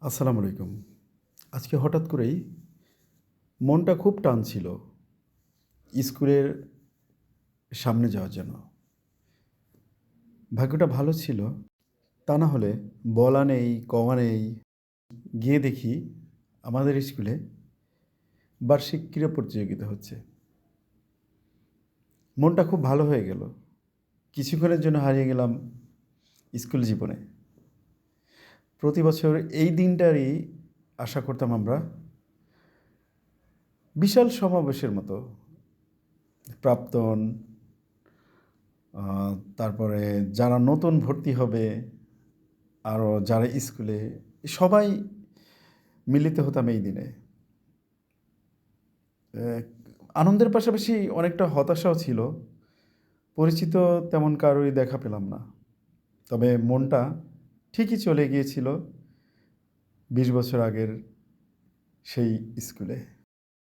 আসসালামু আলাইকুম। আজকে হঠাৎ করেই মনটা খুব টানছিল স্কুলের সামনে যাওয়ার জন্য। ভাগ্যটা ভালো ছিল, তা না হলে বলা নেই, কওয়া নেই, গিয়ে দেখি আমাদের স্কুলে বার্ষিক ক্রীড়া প্রতিযোগিতা হচ্ছে। মনটা খুব ভালো হয়ে গেল। কিছুক্ষণের জন্য হারিয়ে গেলাম স্কুল জীবনে। প্রতি বছর এই দিনটারই আশা করতাম আমরা। বিশাল সমাবেশের মতো প্রাক্তন, আ তারপরে যারা নতুন ভর্তি হবে, আরও যারা স্কুলে, সবাই মিলিত হতাম এই দিনে। অ্যা আনন্দের পাশাপাশি অনেকটা হতাশাও ছিল। পরিচিত তেমন কারোরই দেখা পেলাম না। তবে মনটা ঠিকই চলে গিয়েছিল ২০ বছর আগের সেই স্কুলে।